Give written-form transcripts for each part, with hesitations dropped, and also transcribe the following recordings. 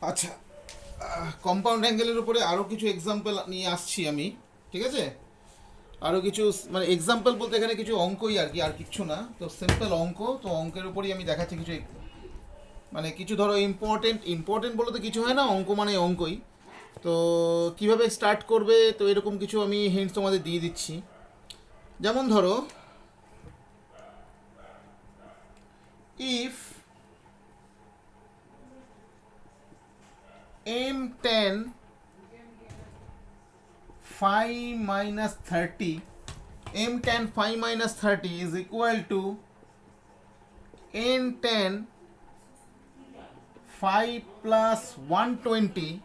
আচ্ছা, কম্পাউন্ড অ্যাঙ্গেলের উপরে আরও কিছু এক্সাম্পল নিয়ে আসছি আমি। ঠিক আছে, আরও কিছু মানে এক্সাম্পল বলতে এখানে কিছু অঙ্কই আর কি, আর কিচ্ছু না। তো সিম্পল অঙ্ক, তো অঙ্কের উপরই আমি দেখাচ্ছি কিছু মানে কিছু ধরো ইম্পর্টেন্ট ইম্পর্টেন্ট বলে তো কিছু হয় না, অঙ্ক মানে অঙ্কই। তো কিভাবে স্টার্ট করবে, তো এরকম কিছু আমি হিন্টস তোমাদের দিয়ে দিচ্ছি। যেমন ধরো, if m10 5 minus 30, m10 5 minus 30 is equal to n10 5 plus 120,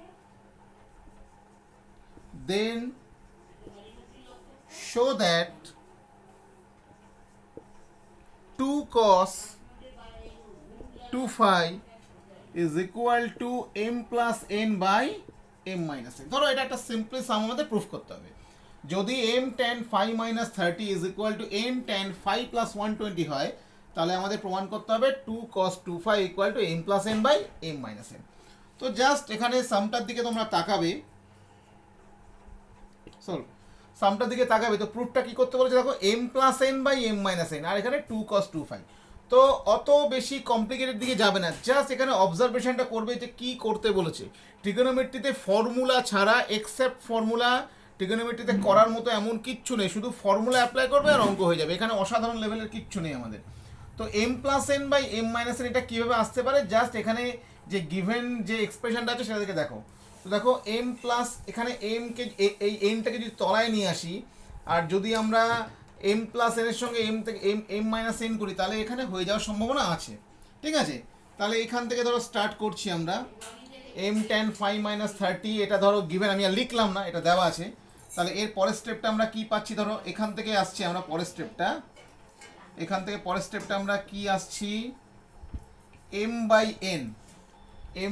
then show that 2 cos 2 phi is equal to m plus n by m minus n। ধরো এটা একটা সিম্পলি সাম আমাদের প্রুফ করতে হবে। যদি m10 5 minus 30 is equal to m10 5 plus 120 হয়, তাহলে আমাদের প্রমাণ করতে হবে 2 cos 2 phi equal to m plus n by m minus n। তো জাস্ট এখানে সামটার দিকে তোমরা তাকাবে, সরি সামটার দিকে তাকাবে, তো প্রুফটা কি করতে বলেছে দেখো, m plus n by m minus n, আর এখানে 2 cos 2 phi। তো অত বেশি কমপ্লিকেটেড দিকে যাবে না, জাস্ট এখানে অবজারভেশনটা করবে যে কি করতে বলেছে। ট্রিগোনোমেট্রিতে ফর্মুলা ছাড়া, এক্সেপ্ট ফর্মুলা, ট্রিগোনোমেট্রিতে করার মতো এমন কিচ্ছু নেই, শুধু ফর্মুলা অ্যাপ্লাই করবে আর অঙ্ক হয়ে যাবে। এখানে অসাধারণ লেভেলের কিচ্ছু নেই আমাদের। তো m plus n by m minus n এটা কীভাবে আসতে পারে, জাস্ট এখানে যে গিভেন যে এক্সপ্রেশনটা আছে সেটা থেকে দেখো। তো দেখো এম প্লাস, এখানে এমকে, এই এমটাকে যদি তলায় নিয়ে আসি, আর যদি আমরা এম প্লাস এর সঙ্গে এম থেকে এম মাইনাস এন করি, তাহলে এখানে হয়ে যাওয়ার সম্ভাবনা আছে। ঠিক আছে, তাহলে এখান থেকে ধরো স্টার্ট করছি আমরা। m10 5 minus 30, এটা ধরো গিভেন, আমি আর লিখলাম না, এটা দেওয়া আছে। তাহলে এর পরের স্টেপটা আমরা কি পাচ্ছি, ধরো এখান থেকে আসছি আমরা পরের স্টেপটা, এখান থেকে পরের স্টেপটা আমরা কি আসছি, m by n,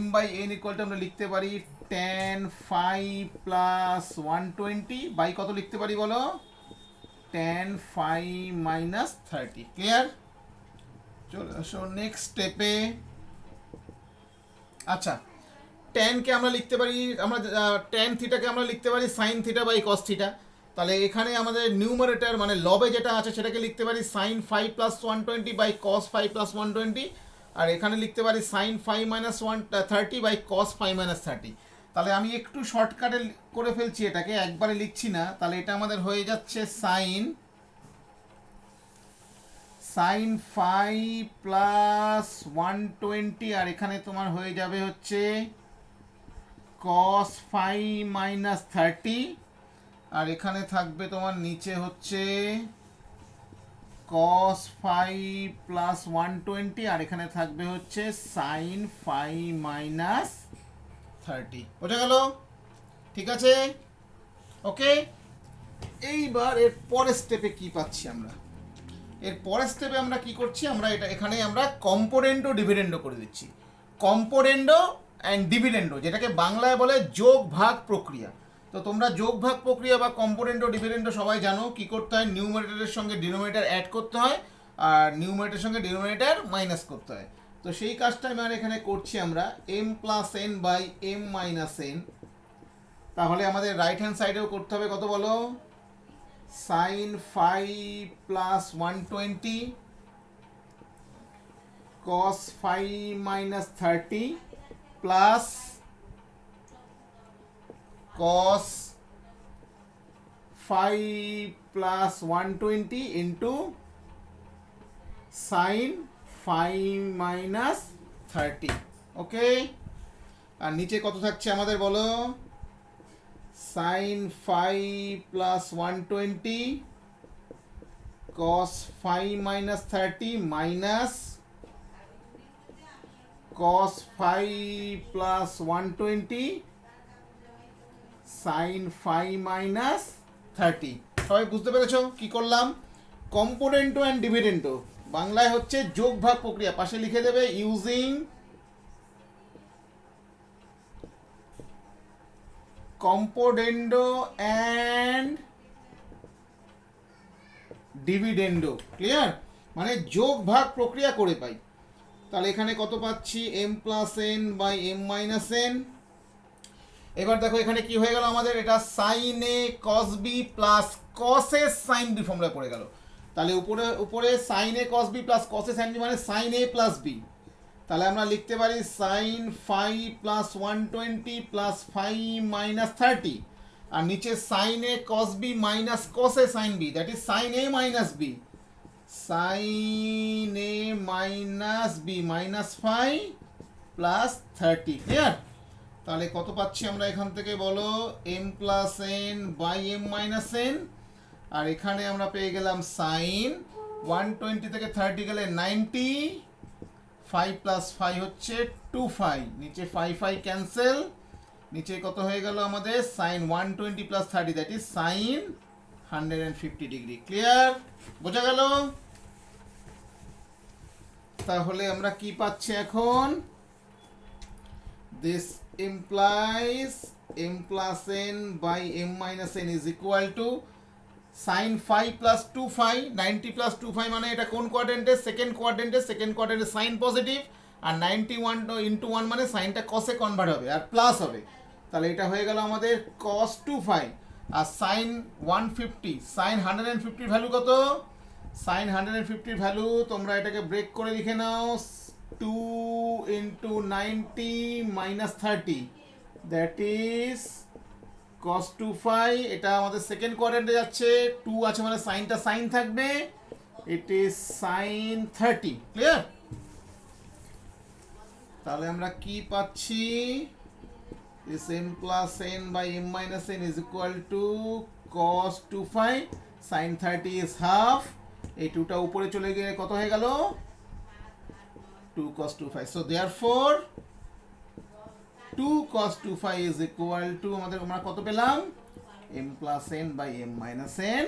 m by n equal to আমরা লিখতে পারি tan 5 প্লাস 120 বাই কত লিখতে পারি বলো, tan 5 মাইনাস 30। ক্লিয়ার? চলো আসো নেক্সট স্টেপে। আচ্ছা, ট্যানকে আমরা লিখতে পারি, আমরা ট্যান থিটাকে আমরা লিখতে পারি sine theta by cos theta. তাহলে এখানে আমাদের নিউমারেটর মানে লবে যেটা আছে সেটাকে লিখতে পারি sine 5 plus 120 by cos 5 plus 120, আর এখানে লিখতে পারি sine 5 minus 130 by cos 5 minus 30। তাহলে আমি একটু শর্টকাটে করে ফেলছি, এটাকে একবারে লিখছি না। তাহলে এটা আমাদের হয়ে যাচ্ছে সাইন 5 প্লাস 120, আর এখানে তোমার হয়ে যাবে হচ্ছে cos 5 মাইনাস 30, আর এখানে থাকবে তোমার নিচে হচ্ছে cos 5 প্লাস 120, আর এখানে থাকবে হচ্ছে sin 5 মাইনাস 30। বোঝা গেল? ঠিক আছে, ওকে। এইবার এর পরের স্টেপে কি পাচ্ছি আমরা, এর পরের স্টেপে আমরা কি করছি, আমরা এটা এখানে আমরা কম্পোনেন্ডো ডিভিডেন্ডো করে দিচ্ছি। কম্পোনেন্ডো অ্যান্ড ডিভিডেন্ডো, যেটাকে বাংলায় বলে যোগ ভাগ প্রক্রিয়া। তো তোমরা যোগ ভাগ প্রক্রিয়া বা কম্পোনেন্ডো ডিভিডেন্ডো সবাই জানো কি করতে হয়, নিউমারেটরের সঙ্গে ডিনোমিনেটর অ্যাড করতে হয়, আর নিউমারেটরের সঙ্গে ডিনোমিনেটর মাইনাস করতে হয়। তো সেই কাজটা আমি এখানে করছি আমরা, m plus N by M minus n. তাহলে আমাদের রাইট হ্যান্ড সাইডেও করতে হবে কত বলো, sin 5 plus 120 cos 5 minus 30 plus cos 5 plus 120 into sin 5 minus 30। ওকে, আর নিচে কত থাকছে আমাদের বলো, sin 5 plus 120 cos 5 minus 30 minus cos 5 plus 120 sin 5 minus 30। সবাই বুঝতে পেরেছো কি করলাম? কম্পোনেন্টো অ্যান্ড ডিভিডেন্টো বাংলায় হচ্ছে যোগ ভাগ প্রক্রিয়া, পাশে লিখে দেবে ইউজিং কম্পোনেন্ডো অ্যান্ড ডিভিডেন্ডো। ক্লিয়ার? মানে যোগ ভাগ প্রক্রিয়া করে পাই। তাহলে এখানে কত পাচ্ছি m plus N by M minus n. এবার দেখো এখানে কি হয়ে গেল আমাদের, এটা সাইন এ কস বি প্লাস কস এ সাইন বি ফর্মুলা পড়ে গেল। তাহলে উপরে উপরে সাইন এ কস বি প্লাস কস এ সাইন বি মানে সাইন এ প্লাস বি। তাহলে আমরা লিখতে পারি sine phi plus 120 plus phi minus 30, আর নিচে sine A cos B minus cos A sine B, that is sine A minus B, sine A minus B minus phi plus 30। Clear? তাহলে কত পাচ্ছি আমরা এখান থেকে বলো, M plus N by M minus N, আর এখানে আমরা পেয়ে গেলাম সাইন 120 থেকে 30 গেলে 90, 5 প্লাস 5 হচ্ছে 2 ফাই, নিচে 5 ফাই ক্যান্সেল, নিচে কত হয়ে গেল আমাদের sine 120 plus 30, that is sine 150 degree. Clear? বোঝা গেল? তাহলে আমরা কি পাচ্ছি এখন, this implies m plus n by m minus n is equal to sin phi plus 2 phi, 90 plus 2 phi মানে এটা কোন কোয়াড্রেন্টে, সেকেন্ড কোয়াড্রেন্টে সাইন পজিটিভ, আর 91 ইন্টু 1 মানে সাইনটা কসে কনভার্ট হবে আর প্লাস হবে। তাহলে এটা হয়ে গেল আমাদের cos 2 phi, আর সাইন 150, সাইন 150 ভ্যালু কত, সাইন 150 ভ্যালু তোমরা এটাকে ব্রেক করে লিখে নাও, 2 into 90 minus 30, that is cos 2 phi। এটা আমাদের সেকেন্ড কোয়াড্রেন্টে যাচ্ছে, 2 আছে মানে সাইনটা সাইন থাকবে, it is sin 30। ক্লিয়ার? তাহলে আমরা কি পাচ্ছি, this m plus n by m minus n is equal to cos 2 phi, sin 30 is half, এই 2টা উপরে চলে গিয়ে কত হয়ে গেল, 2 cos 2 phi. So therefore 2 cos 2 phi is equal to আমাদের আমরা কত পেলাম, m plus n by m minus n।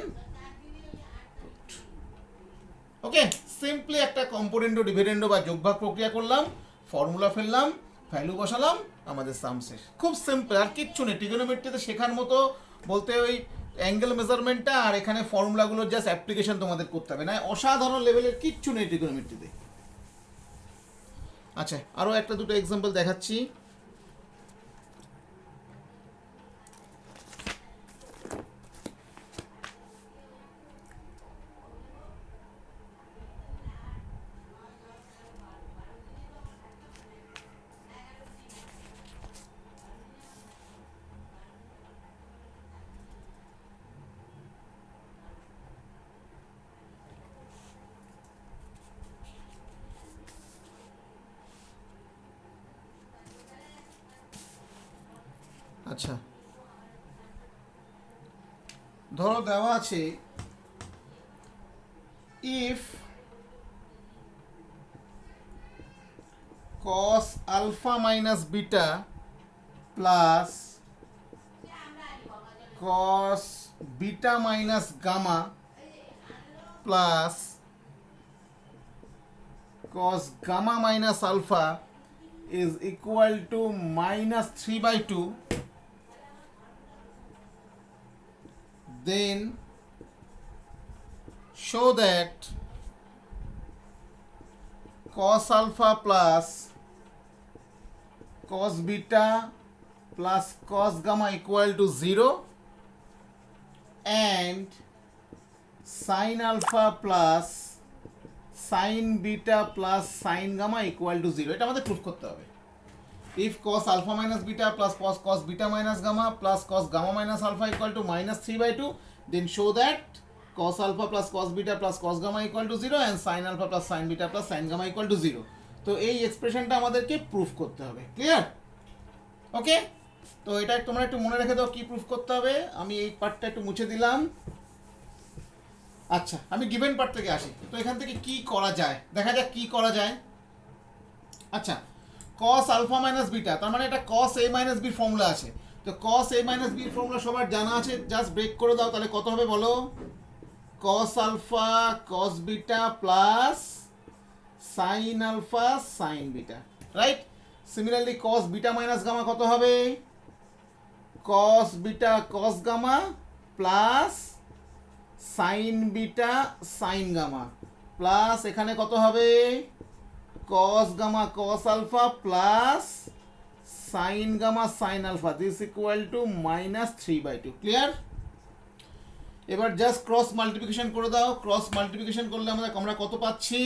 Okay, simply একটা কম্পোনেন্ট ডিভিডেন্ড বা যোগভাগ প্রক্রিয়া করলাম, ফর্মুলা ফেললাম, ভ্যালু বসালাম, আমাদের সাম শেষ। খুব সিম্পল, আর কিচ্ছু নেই। ট্রিগোনোমেট্রিতে শেখার মতো বলতে ওই অ্যাঙ্গেল মেজারমেন্টটা আর এখানে ফর্মুলাগুলোর জাস্ট অ্যাপ্লিকেশন তোমাদের করতে হবে, না অসাধারণ লেভেলের কিচ্ছু নেই ট্রিগোনোমেট্রিতে। আচ্ছা, আরও একটা দুটো এক্সাম্পল দেখাচ্ছি। আচ্ছা, ধরো দেওয়া আছে if cos alpha minus beta plus cos beta minus gamma plus cos gamma minus alpha is equal to minus 3/2, then show that cos alpha plus cos beta plus cos gamma equal to 0 and sin alpha plus sin beta plus sin gamma equal to 0। এটা আমাদের proof করতে হবে। if cos alpha minus beta plus cos beta minus gamma plus cos gamma minus alpha equal to minus 3/2, then show that cos alpha plus cos beta plus cos gamma equal to 0 and sin alpha plus sin beta plus sin gamma equal to 0। তো এই এক্সপ্রেশনটা আমাদেরকে proof করতে হবে। Clear? ওকে, তো এটা তোমরা একটু মনে রেখে দাও কি প্রুফ করতে হবে। আমি এই পার্টটা একটু মুছে দিলাম। আচ্ছা, আমি গিভেন পার্ট থেকে আসি। তো এখান থেকে কি করা যায়, দেখা যাক কি করা যায়। আচ্ছা, cos alpha minus beta, তার মানে এটা cos a minus b formula আছে। তো cos a minus b formula সবার জানা আছে, জাস্ট ব্রেক করে দাও। তাহলে কত হবে বলো, cos alpha cos beta plus sin alpha sin beta, right? Similarly cos beta minus gamma কত হবে, cos beta cos gamma plus sin beta sin gamma plus এখানে কত হবে, cos gamma cos alpha plus sin gamma sin alpha, this equal to minus 3/2. Clear? এবার just cross multiplication করে দাও। Cross multiplication করলে আমরা কত পাচ্ছি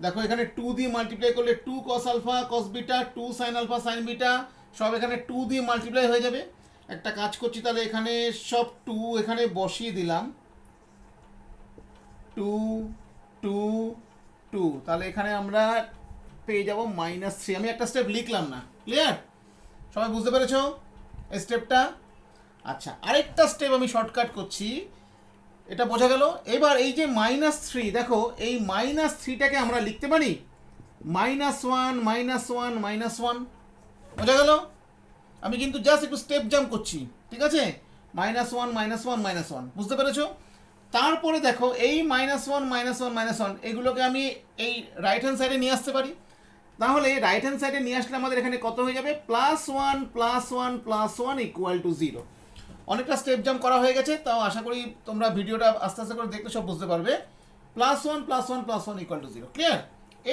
দেখো, এখানে 2 দিয়ে মাল্টিপ্লাই করলে 2 cos alpha cos beta, 2 sin alpha sin beta সব এখানে 2 দিয়ে মাল্টিপ্লাই হয়ে যাবে। একটা কাজ করছি তাহলে, এখানে সব 2 এখানে বসিয়ে দিলাম, 2 2 2, তাহলে এখানে আমরা পেয়ে যাব -3। আমি একটা স্টেপ লিখলাম না। ক্লিয়ার? সবাই বুঝতে পেরেছো এই স্টেপটা? আচ্ছা, আরেকটা স্টেপ আমি শর্টকাট করছি, এটা বোঝা গেল। এবার এই যে -3, দেখো এই -3টাকে আমরা লিখতে পারি -1 -1 -1, বোঝা গেল? আমি কিন্তু জাস্ট একটু স্টেপ জাম্প করছি, ঠিক আছে? -1 -1 -1, বুঝতে পেরেছো? তারপরে দেখো এই -1 -1 -1 এগুলোকে আমি এই রাইট হ্যান্ড সাইডে নিয়ে আসতে পারি। তাহলে রাইট হ্যান্ড সাইডে নিয়ে আসলে আমাদের এখানে কত হয়ে যাবে, +1 +1 +1 = 0। অনেকটা স্টেপ জাম্প করা হয়ে গেছে, তাও আশা করি তোমরা ভিডিওটা আস্তে আস্তে করে দেখলে সব বুঝতে পারবে। +1 +1 +1 = 0। ক্লিয়ার?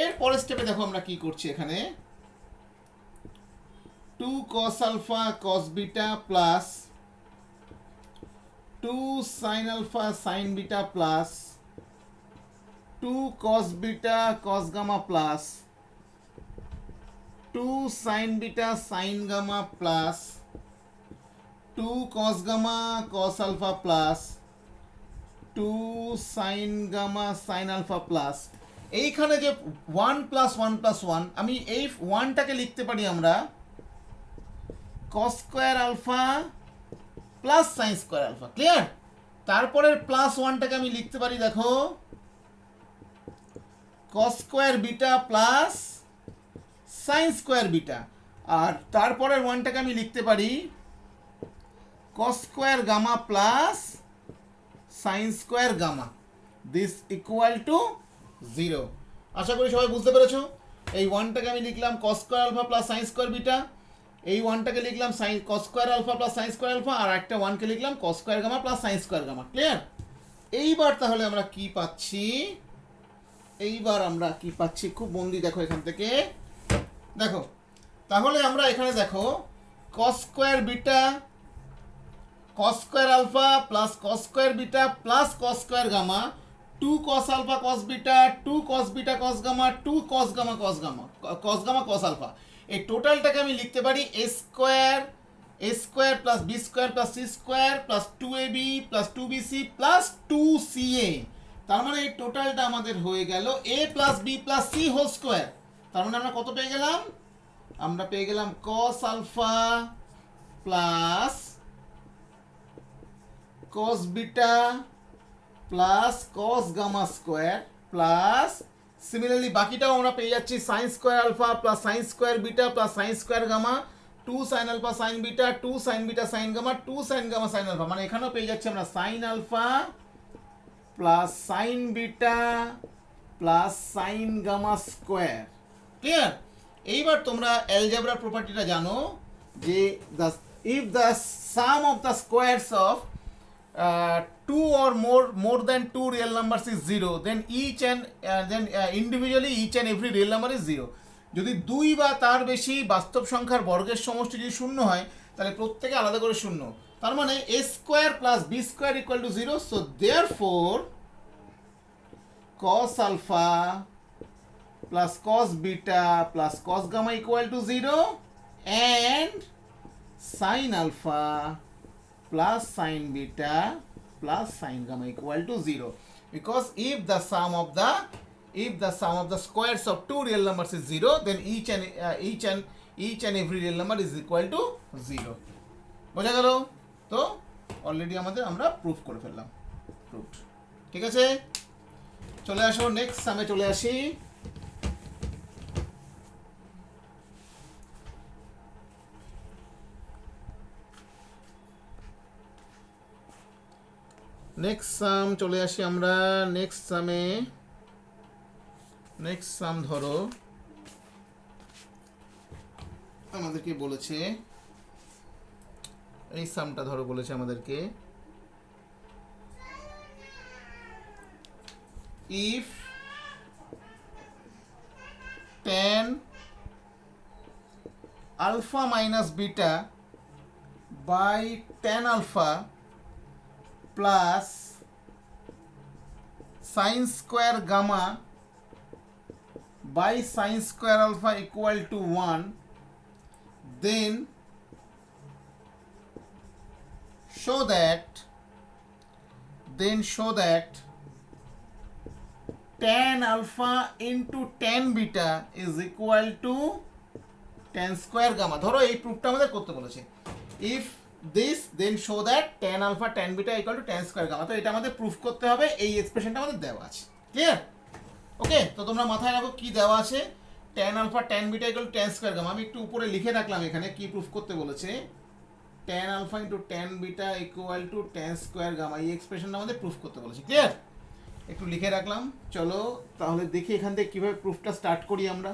এর পরের স্টেপে দেখো আমরা কি করছি, এখানে 2 cos alpha cos beta plus 2 sin alpha sin beta plus 2 cos beta cos gamma plus 2 sin beta sin gamma plus 2 cos gamma cos alpha plus 2 sin gamma sin alpha plus, এইখানে যে 1 + 1 + 1, আমি এই 1টাকে লিখতে পারি আমরা cos square alpha plus sin square alpha. Clear? তারপরের +1টাকে আমি লিখতে পারি, দেখো cos square beta plus sin square beta, আর তারপরের 1টাকে আমি লিখতে পারি cos square gamma plus sin square gamma, this equal to 0। আশা করি সবাই বুঝতে পেরেছো। এই 1টাকে আমি লিখলাম cos square alpha plus sin square beta, এই 1টাকে লিখলাম cos square alpha plus sin square alpha, আর একটা 1কে লিখলাম cos square gamma plus sin square gamma. Clear? এইবার তাহলে আমরা কি পাচ্ছি, খুব মন দিয়ে দেখো এখান থেকে। দেখো তাহলে আমরা এখানে দেখো cos square beta cos square alpha plus cos square beta plus cos square gamma, 2 cos alpha cos beta 2 cos beta cos gamma 2 cos gamma cos alpha, এই টোটালটাকে আমি লিখতে পারি a square plus b square plus c square plus 2ab plus 2bc plus 2ca। তার মানে এই টোটালটা আমাদের হয়ে গেল a plus b plus c whole square. তার মানে আমরা কত পেয়ে গেলাম, আমরা পেয়ে গেলাম cos alpha plus cos beta plus cos gamma square plus, similarly বাকিটাও আমরা পেয়ে যাচ্ছি sin square alpha plus sin square beta plus sin square gamma, 2 sin alpha sin beta 2 sin beta sin gamma 2 sin gamma sin alpha, মানে এখানেও পেয়ে যাচ্ছি আমরা sin alpha plus sin beta plus sin gamma square. Clear? এইবার তোমরা অ্যালজেব্রার প্রপার্টিটা জানো যে if the sum of the squares of 2 or more than 2 real numbers is 0, then individually each and every real number is 0। যদি 2 বা তার বেশি বাস্তব সংখ্যার বর্গের সমষ্টি যদি শূন্য হয়, তাহলে প্রত্যেকে আলাদা করে শূন্য। তার মানে a square plus b square equal to 0। So therefore cos alpha plus cos beta plus cos gamma equal to 0 and sin আলফা plus sin beta plus sin gamma equal to 0, because if the sum of the squares of two real numbers is 0, then each and every real number is equal to 0। বোঝা গেল তো? Already আমরা proof করে ফেললাম, proofed. ঠিক আছে, চলে আসো নেক্সট সামে চলে আসি। নেক্সট সাম চলে আসি আমরা। নেক্সট সাম ধরো আমাদেরকে বলেছে, এই সামটা ধরো বলেছে আমাদেরকে if tan alpha minus beta by tan alpha plus sin square gamma by sin square alpha equal to 1, then show that tan alpha into tan beta is equal to tan square gamma. ধরো এই প্রুফটা আমাদের করতে বলেছে, if this then show that tan alpha tan beta equal to tan square gamma. তো এটা আমাদের proof করতে হবে, এই এক্সপ্রেশনটা আমাদের দেওয়া আছে। ক্লিয়ার? ওকে, তো তোমরা মাথায় রাখো কি দেওয়া আছে, tan alpha tan beta equal to tan square gamma। আমি একটু উপরে লিখে রাখলাম এখানে কি প্রুফ করতে বলেছে, tan alpha into tan beta equal to tan square gamma, এই এক্সপ্রেশনটা আমাদের প্রুফ করতে বলেছে। ক্লিয়ার? একটু লিখে রাখলাম। চলো তাহলে দেখি এখান থেকে কীভাবে প্রুফটা স্টার্ট করি আমরা।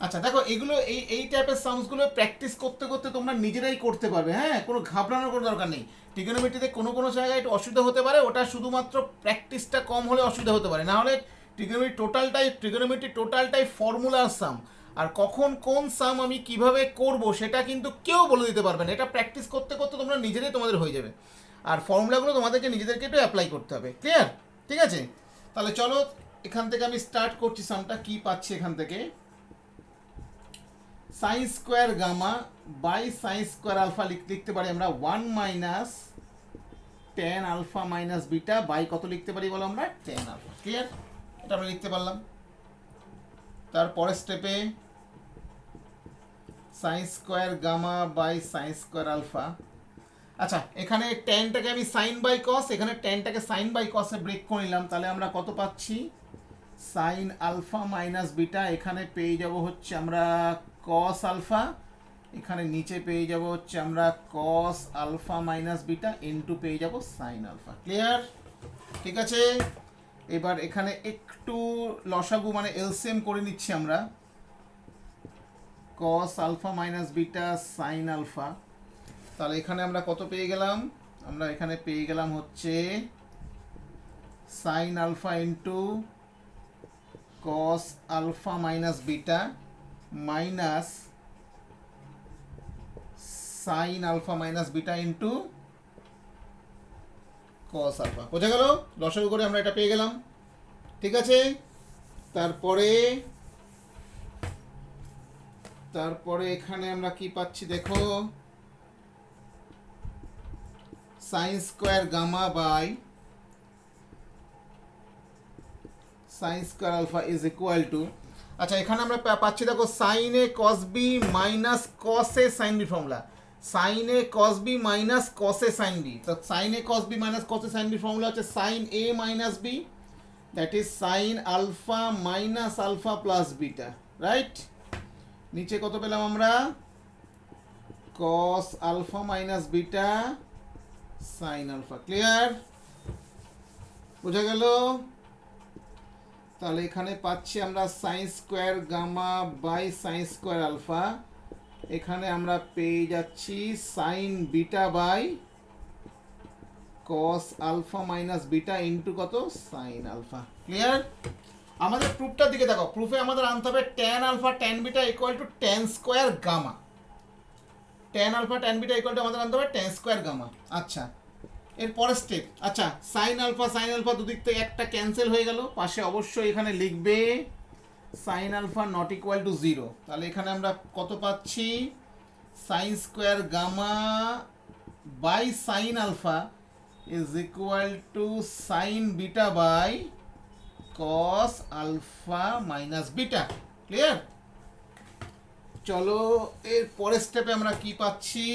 আচ্ছা দেখো, এগুলো এই টাইপের সামসগুলো প্র্যাকটিস করতে করতে তোমরা নিজেরাই করতে পারবে। হ্যাঁ, কোনো ঘাবড়ানোর কোনো দরকার নেই। ট্রিগোনোমেট্রিতে কোনো জায়গায় একটু অসুবিধা হতে পারে, ওটা শুধুমাত্র প্র্যাকটিসটা কম হলে অসুবিধা হতে পারে, না হলে ট্রিগোনোমেট্রি টোটালটাই ফর্মুলার সাম। আর কখন কোন সাম আমি কিভাবে করব সেটা কিন্তু কেউ বলে দিতে পারবে না। এটা প্র্যাকটিস করতে করতে তোমরা নিজেরাই তোমাদের হয়ে যাবে। আর ফর্মুলাগুলো তোমাদেরকে নিজেদেরকে একটু অ্যাপ্লাই করতে হবে। ক্লিয়ার? ঠিক আছে, তাহলে চলো এখান থেকে আমি স্টার্ট করছি। সামটা কি পাচ্ছি এখান থেকে, sine square gamma by sine square alpha লিখতে পারি আমরা 1 minus tan alpha minus beta by কত লিখতে পারি বলো আমরা, ট্যান আলফা। ক্লিয়ার? এটা আমরা লিখতে পারলাম। তারপরের স্টেপে sine square gamma by sine square alpha. আচ্ছা, এখানে ট্যানটাকে আমি সাইন বাই কস, এখানে ট্যানটাকে সাইন বাই কসে ব্রেক করে নিলাম। তাহলে আমরা কত পাচ্ছি, সাইন আলফা মাইনাস বিটা, এখানে পেয়ে যাব হচ্ছে আমরা কস আলফা, এখানে নিচে পেয়ে যাব হচ্ছে আমরা cos alpha minus beta into পেয়ে যাব সাইন আলফা। ক্লিয়ার? ঠিক আছে, এবার এখানে একটু লসাগু মানে এলসিএম করে নিচ্ছি আমরা, cos alpha minus beta sine alpha. তাহলে এখানে আমরা কত পেয়ে গেলাম, আমরা এখানে পেয়ে গেলাম হচ্ছে sine alpha into cos alpha minus beta minus sine alpha minus beta into cos alpha. বোঝা গেল? লসাগু করে আমরা এটা পেয়ে গেলাম। ঠিক আছে, তারপরে এখানে আমরা কি পাচ্ছি দেখো, sine square gamma by sine square alpha is equal to, আচ্ছা এখানে আমরা পাচ্ছি দেখো সাইন এ কস বি মাইনাস কস এ সাইন বি ফর্মুলা, সাইন এ কস বি মাইনাস কস এ সাইন বি। তো সাইন এ কস বি মাইনাস কস এ সাইন বি ফর্মুলা হচ্ছে sine A minus B, that is sine alpha minus alpha plus beta. Right? নিচে কত পেলাম আমরা, cos alpha minus beta sine alpha. Clear? বোঝা গেল? তাহলে এখানে পাচ্ছি আমরা sine square gamma by sine square alpha, এখানে আমরা পেয়ে যাচ্ছি sine beta by cos alpha minus beta into কত, সাইন আলফা। ক্লিয়ার? আমাদের প্রুফটার দিকে দেখো, প্রুফে আমাদের আনতে হবে tan alpha tan beta equal to tan square gamma, tan alpha tan beta equal to আমাদের আনতে হবে ট্যান স্কোয়ার গামা। আচ্ছা, এরপরের স্টেপ, আচ্ছা সাইন আলফা দুদিক থেকে একটা ক্যান্সেল হয়ে গেল, পাশে অবশ্যই এখানে লিখবে sine alpha not equal to 0। তাহলে এখানে আমরা কত পাচ্ছি, sine square gamma by sine alpha is equal to sine beta by cos alpha minus beta. Clear? চলো এর পরের স্টেপে আমরা কি পাচ্ছি,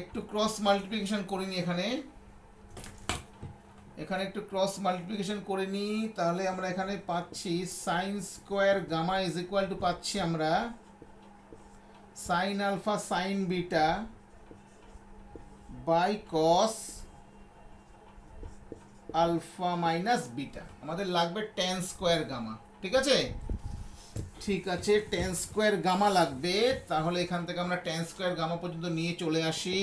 একটু ক্রস মাল্টিপ্লিকেশন করে নিই, এখানে একটু ক্রস মাল্টিপ্লিকেশন করে নিই। তাহলে আমরা এখানে পাচ্ছি sine square gamma is equal to পাচ্ছি আমরা sine alpha sine beta by cos alpha minus beta, আমাদের লাগবে ট্যান স্কোয়ার গামা। ঠিক আছে, ঠিক আছে, ট্যান স্কোয়ার গামা লাগবে। তাহলে এখান থেকে আমরা ট্যান স্কোয়ার গামা পর্যন্ত নিয়ে চলে আসি,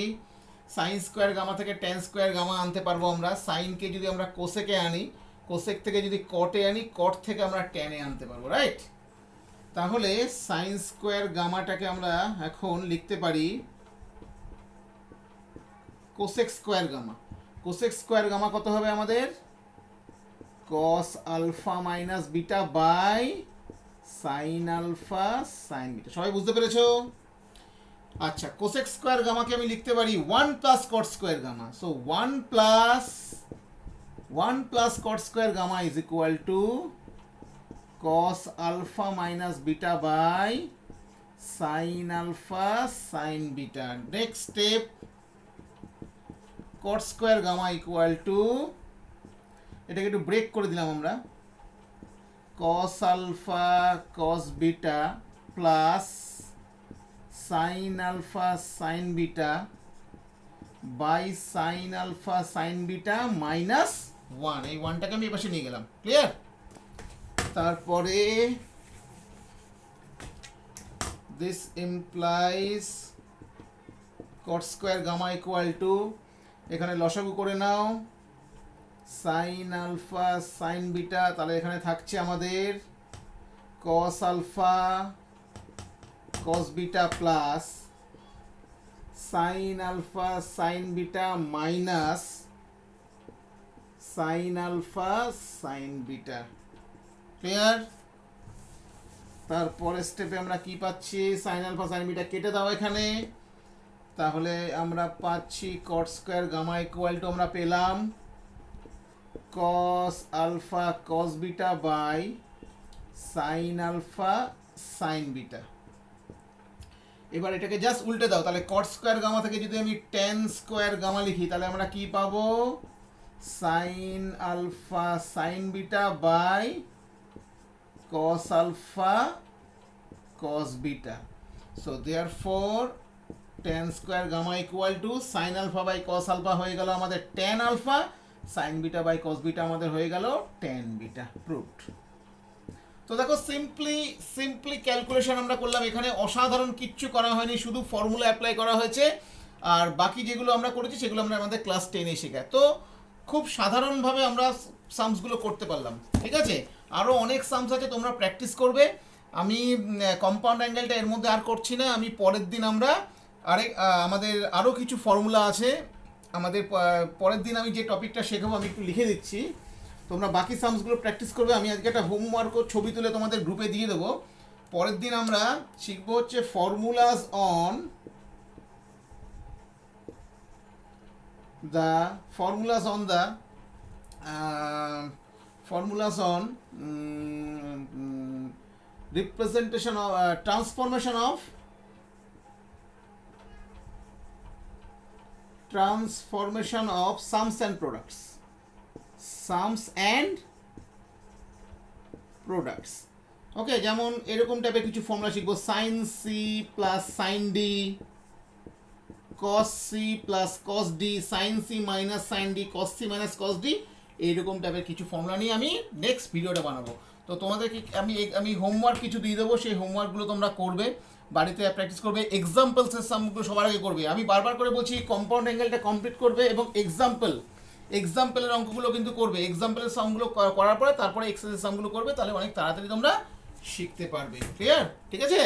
সাইন স্কোয়ার গামা থেকে ট্যান স্কোয়ার গামা আনতে পারবো আমরা। সাইনকে যদি আমরা কোসেকে আনি, কোসেক থেকে যদি কটে আনি, কট থেকে আমরা ট্যানে আনতে পারবো, রাইট? তাহলে সাইন স্কোয়ার গামাটাকে আমরা এখন লিখতে পারি cosec square gamma. Cosec square gamma কত হবে আমাদের? Cos alpha minus beta by sine alpha sine beta. সবাই বুঝতে পেরেছো? আচ্ছা, কোসেক স্কোয়ার গামাকে আমি লিখতে পারি 1 plus cot square gamma. So 1 plus cot square gamma is equal to cos alpha minus beta by sin alpha sin beta. Next step, cot square gamma equal to, এটাকে একটু break করে দিলাম আমরা, cos alpha cos beta plus sin alpha sin beta by sin alpha sin beta minus 1. এই 1টাকে আমি এপাশে নিয়ে গেলাম, ক্লিয়ার? তারপরে this implies cot square gamma equal to, এখানে লসাগু করে নাও, sin alpha sin beta, তাহলে এখানে থাকছে আমাদের cos alpha cos beta plus sin alpha sin beta minus sin alpha sin beta, clear? তারপরে স্টেপে আমরা কি পাচ্ছি? সাইন আলফা সাইন বিটা কেটে দাও এখানে, তাহলে আমরা পাচ্ছি cot square gamma equal to, আমরা পেলাম cos alpha cos beta by sine alpha sine beta. এবার এটাকে জাস্ট উল্টে দাও, তাহলে কট স্কোয়ার গামা থেকে যদি আমি টেন স্কোয়ার গামা লিখি, তাহলে আমরা কি পাবো? Sine alpha sine beta by cos alpha cos beta. So therefore tan square gamma equal to sin alpha by cos alpha হয়ে গেল আমাদের tan alpha, sin beta by cos beta আমাদের হয়ে গেল tan beta, proved. তো দেখো simply calculation আমরা করলাম, এখানে অসাধারণ কিচ্ছু করা হয়নি, শুধু ফর্মুলা অ্যাপ্লাই করা হয়েছে, আর বাকি যেগুলো আমরা করেছি সেগুলো আমরা আমাদের ক্লাস 10-এ শেখাই। তো খুব সাধারণভাবে আমরা সামসগুলো করতে পারলাম, ঠিক আছে? আরও অনেক সামস আছে, তোমরা প্র্যাকটিস করবে। আমি কম্পাউন্ড অ্যাঙ্গেলটা এর মধ্যে আর করছি না, আমি পরের দিন আমরা আমাদের আরও কিছু ফর্মুলা আছে, আমাদের পরের দিন আমি যে টপিকটা শেখাবো আমি একটু লিখে দিচ্ছি, তোমরা বাকি সামসগুলো প্র্যাকটিস করবে। আমি আজকে একটা হোমওয়ার্কও ছবি তুলে তোমাদের গ্রুপে দিয়ে দেবো। পরের দিন আমরা শিখবো হচ্ছে formulas on the formulas on representation of transformation of sums and products, ওকে? যেমন এরকম টাইপের কিছু ফর্মুলা শিখবো, sin c plus sin d, cos c plus cos d, sin c minus sin d, cos c minus cos d, এইরকম টাইপের কিছু formula নিয়ে আমি নেক্সট ভিডিওটা বানাবো। তো তোমাদেরকে আমি হোমওয়ার্ক কিছু দিয়ে দেবো, সেই হোমওয়ার্কগুলো তোমরা করবে, বাড়িতে প্র্যাকটিস করবে, এক্সাম্পলসের সামগুলো সবার আগে করবে। আমি বারবার করে বলছি কম্পাউন্ড অ্যাঙ্গেলটা কমপ্লিট করবে এবং এক্সাম্পলের অঙ্কগুলো কিন্তু করবে। এক্সাম্পলের সামগুলো করার পরে তারপরে এক্সারসাইজ সামগুলো করবে, তাহলে অনেক তাড়াতাড়ি তোমরা শিখতে পারবে, ক্লিয়ার? ঠিক আছে?